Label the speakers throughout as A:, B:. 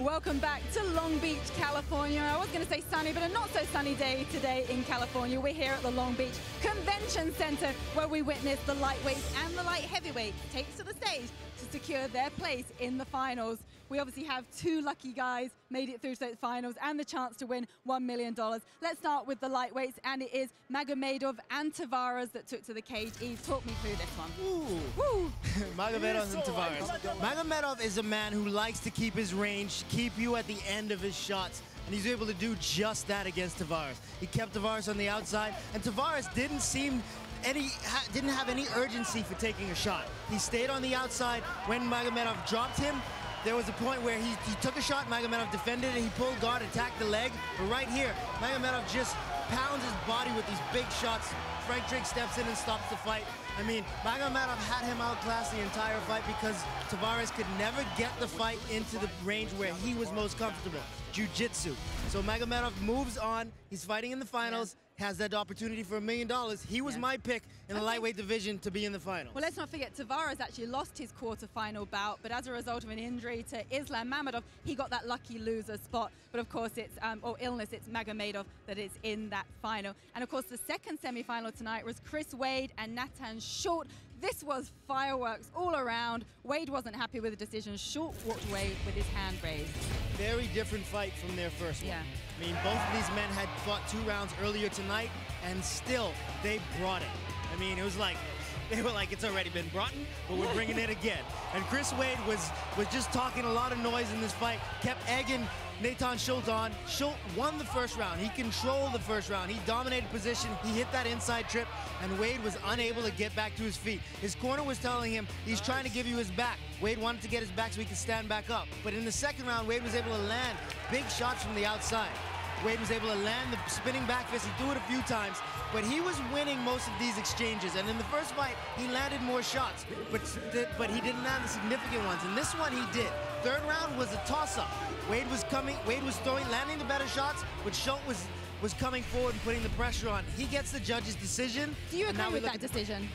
A: Welcome back to Long Beach, California. I was going to say sunny, but a not so sunny day today in California. We're here at the Long Beach Convention Center where we witness the lightweights and the light heavyweights take to the stage to secure their place in the finals. We obviously have two lucky guys made it through to the finals and the chance to win $1 million. Let's start with the lightweights, and it is Magomedov and Tavares that took to the cage. Yves, talk me through this one.
B: Woo! Magomedov and Tavares. Magomedov is a man who likes to keep his range, keep you at the end of his shots, and he's able to do just that against Tavares. He kept Tavares on the outside, and Tavares didn't have any urgency for taking a shot. He stayed on the outside. When Magomedov dropped him, there was a point where he took a shot, Magomedov defended it, he pulled guard, attacked the leg. But right here, Magomedov just pounds his body with these big shots. Frank Drake steps in and stops the fight. I mean, Magomedov had him outclassed the entire fight because Tavares could never get the fight into the range where he was most comfortable, jiu-jitsu. So Magomedov moves on, he's fighting in the finals, has that opportunity for $1 million. He was my pick in the lightweight division to be in the finals.
A: Well, let's not forget, Tavares actually lost his quarterfinal bout, but as a result of an injury to Islam Mamedov, he got that lucky loser spot. But of course, it's, or illness, it's Magomedov that is in that final. And of course, the second semifinal tonight was Chris Wade and Nathan Short. This was fireworks all around. Wade wasn't happy with the decision. Short walked away with his hand raised.
B: Very different fight from their first one.
A: Yeah.
B: I mean, both of these men had fought 2 rounds earlier tonight, and still, they brought it. I mean, it was like, they were like, it's already been brought in, but we're bringing it again. And Chris Wade was just talking a lot of noise in this fight, kept egging Nathan Schultz on. Schultz won the first round. He controlled the first round. He dominated position. He hit that inside trip, and Wade was unable to get back to his feet. His corner was telling him he's trying to give you his back. Wade wanted to get his back so he could stand back up. But in the second round, Wade was able to land big shots from the outside. Wade was able to land the spinning back fist. He threw it a few times, but he was winning most of these exchanges. And in the first fight, he landed more shots, but he didn't land the significant ones. In this one, he did. Third round was a toss-up. Wade was throwing, landing the better shots, but Schultz was coming forward and putting the pressure on. He gets the judge's decision.
A: Do you agree with that decision?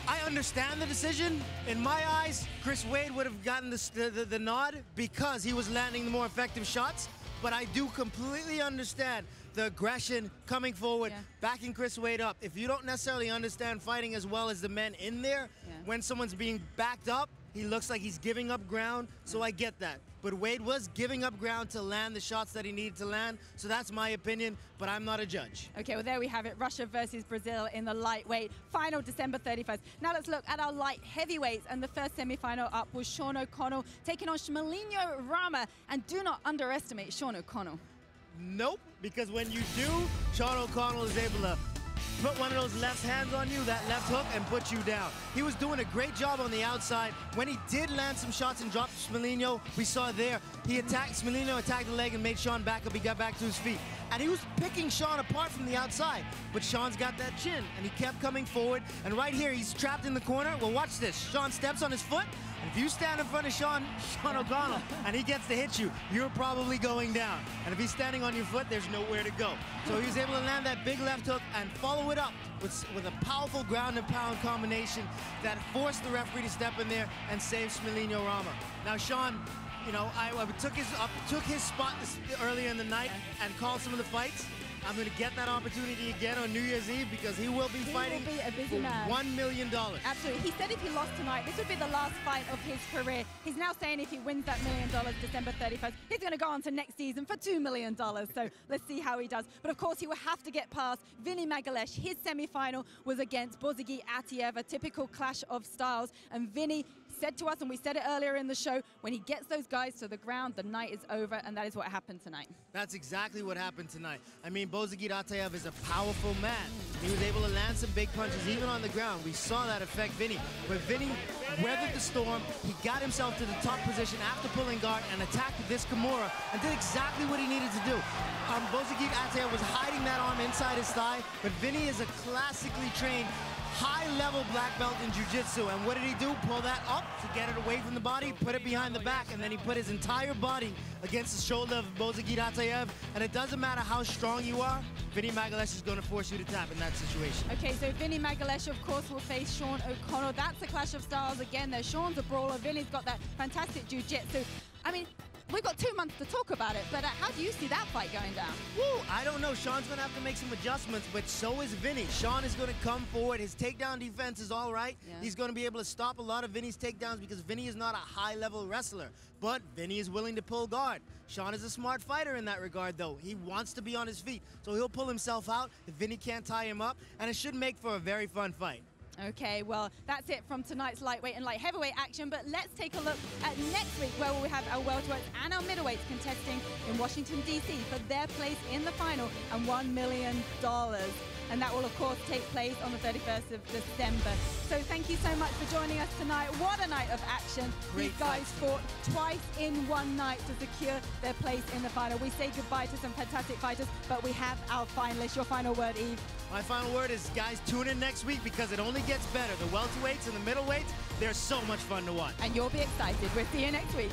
B: I understand the decision. In my eyes, Chris Wade would have gotten the nod because he was landing the more effective shots. But I do completely understand the aggression coming forward, backing Chris Wade up. If you don't necessarily understand fighting as well as the men in there, when someone's being backed up, he looks like he's giving up ground, so I get that. But Wade was giving up ground to land the shots that he needed to land, so that's my opinion, but I'm not a judge.
A: Okay, well, there we have it. Russia versus Brazil in the lightweight final, December 31st. Now let's look at our light heavyweights, and the first semifinal up was Sean O'Connell taking on Shmalinho Rama, and do not underestimate Sean O'Connell.
B: Nope, because when you do, Sean O'Connell is able to put one of those left hands on you, that left hook, and put you down. He was doing a great job on the outside. When he did land some shots and dropped Shmalinho, we saw there, Shmalinho attacked the leg and made Sean back up. He got back to his feet. And he was picking Sean apart from the outside. But Sean's got that chin, and he kept coming forward. And right here, he's trapped in the corner. Well, watch this. Sean steps on his foot. If you stand in front of Sean O'Connell and he gets to hit you, you're probably going down. And if he's standing on your foot, there's nowhere to go. So he was able to land that big left hook and follow it up with a powerful ground and pound combination that forced the referee to step in there and save Shmalinho Rama. Now, Sean, you know, I took his spot earlier in the night and called some of the fights. I'm going to get that opportunity again on New Year's Eve because he will be fighting for $1 million.
A: Absolutely. He said if he lost tonight, this would be the last fight of his career. He's now saying if he wins that $1 million December 31st, he's going to go on to next season for $2 million. So let's see how he does. But of course, he will have to get past Vinny Magalesh. His semi-final was against Bozigi Atiev, a typical clash of styles. And Vinny said to us, and we said it earlier in the show, when he gets those guys to the ground, the night is over, and that is what happened tonight.
B: That's exactly what happened tonight. I mean, Bozigi Atiev is a powerful man. He was able to land some big punches, even on the ground. We saw that affect Vinny. But Vinny weathered the storm. He got himself to the top position after pulling guard and attacked this Kimura and did exactly what he needed to do. Bozigi Atiev was hiding that arm inside his thigh, but Vinny is a classically trained high-level black belt in jiu-jitsu, and what did he do? Pull that up to get it away from the body, put it behind the back, and then he put his entire body against the shoulder of Bozigi Atiev, and it doesn't matter how strong you are, Vinny Magalesh is going to force you to tap in that situation.
A: Okay, so Vinny Magalesh, of course, will face Sean O'Connell. That's a clash of styles again there. Sean's a brawler. Vinny's got that fantastic jiu-jitsu. I mean, we've got 2 months to talk about it, but how do you see that fight going down?
B: Woo, I don't know. Sean's going to have to make some adjustments, but so is Vinny. Sean is going to come forward. His takedown defense is all right.
A: Yeah.
B: He's going to be able to stop a lot of Vinny's takedowns because Vinny is not a high-level wrestler, but Vinny is willing to pull guard. Sean is a smart fighter in that regard, though. He wants to be on his feet, so he'll pull himself out if Vinny can't tie him up, and it should make for a very fun fight.
A: Okay, well, that's it from tonight's lightweight and light heavyweight action, but let's take a look at next week where we have our welterweights and our middleweights contesting in Washington, D.C. for their place in the final and $1 million. And that will, of course, take place on the 31st of December. So thank you so much for joining us tonight. What a night of action. These guys fought twice in one night to secure their place in the final. We say goodbye to some fantastic fighters, but we have our finalists. Your final word, Yves.
B: My final word is, guys, tune in next week because it only gets better. The welterweights and the middleweights, they're so much fun to watch.
A: And you'll be excited. We'll see you next week.